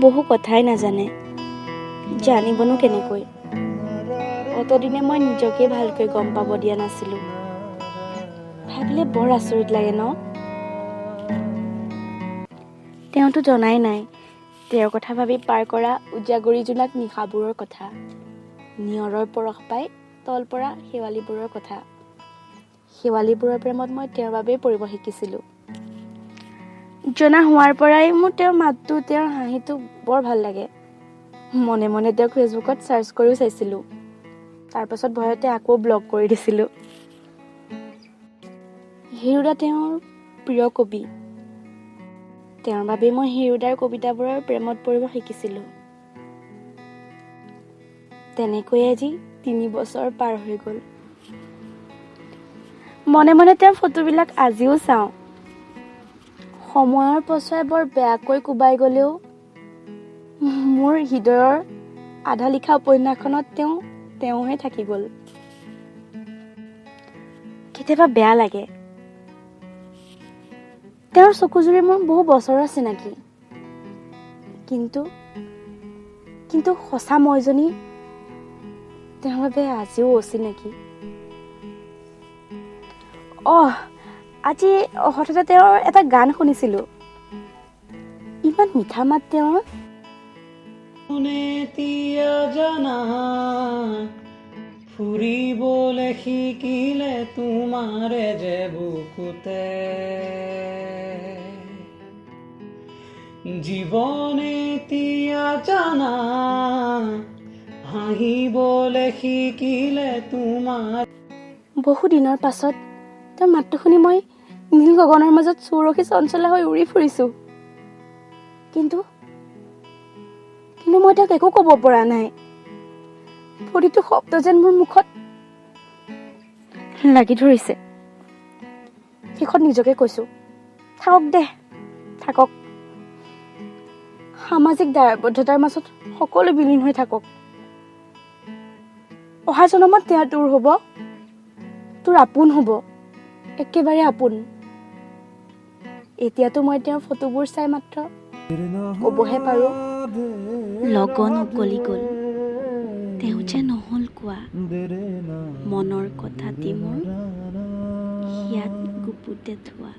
বহু কথাই নাজানে, জানিবনো কেনেকৈ। অতদিনে মই নিজকে ভালকৈ গম পাব দিয়া নাছিলোঁ। ভাবিলে বৰ আচৰিত লাগে ন? তেওঁতো জনাই নাই তেওঁৰ কথা ভাবি পাৰ কৰা উজাগৰি জোনাক নিশাবোৰৰ কথা, নিয়ৰৰ পৰশ পাই তল পৰা শেৱালিবোৰৰ কথা। শেৱালিবোৰৰ প্ৰেমত মই তেওঁৰ বাবেই পৰিব শিকিছিলোঁ। জনা হোৱাৰ পৰাই মোৰ তেওঁৰ মাতটো, তেওঁৰ হাঁহিটো বৰ ভাল লাগে। মনে মনে তেওঁক ফেচবুকত চাৰ্চ কৰিও চাইছিলোঁ। তাৰপাছত ভয়তে আকৌ ব্লক কৰি দিছিলোঁ। হিৰুদা তেওঁৰ প্ৰিয় কবি। তেওঁৰ বাবেই মই হিৰুদাৰ কবিতাবোৰৰ প্ৰেমত পৰিব শিকিছিলোঁ। তেনেকৈ আজি 3 বছৰ পাৰ হৈ গ'ল। মনে মনে তেওঁৰ ফটোবিলাক আজিও চাওঁ। সময়ৰ পছৰে বৰ বেয়াকৈ কোবাই গ'লেও মোৰ হৃদয়ৰ আধা লিখা উপন্যাসখনত তেওঁহে থাকি গ'ল। কেতিয়াবা বেয়া লাগে। তেওঁৰ চকুজুৰি মোৰ বহু বছৰৰ চিনাকি, কিন্তু সঁচা মইজনী তেওঁৰ বাবে আজিও অচিনাকি। আজি হঠাতে তেওঁৰ এটা গান শুনিছিলোঁ। ইমান মিঠা মাত তেওঁৰ। ফুৰিবলৈ শিকিলে তোমাৰে যে বুকুতে, জীৱনে এতিয়া জানা হাঁহিবলৈ শিকিলে তোমাৰ। বহু দিনৰ পাছত তেওঁৰ মাতটো শুনি মই নীল গগনৰ মাজত চৌৰখী চঞ্চলা হৈ উৰি ফুৰিছোঁ। কিন্তু মই তেওঁক একো ক'ব পৰা নাই। প্ৰতিটো শব্দ যেন মোৰ মুখত লাগি ধৰিছে। শেষত নিজকে কৈছোঁ, থাকক দে, থাকক। সামাজিক দায়বদ্ধতাৰ মাজত সকলো বিলীন হৈ থাকক। অহা জনমত তেওঁ তোৰ হ'ব, তোৰ আপোন হ'ব, একেবাৰে আপোন। এতিয়াতো মই তেওঁৰ ফটোবোৰ চাই মাত্ৰ ক'বহে পাৰোঁ, লগন উকলি গ'ল। তেওঁ যে নহ'ল কোৱা, মনৰ কথাটি মোৰ হিয়াত গুপুতে থোৱা।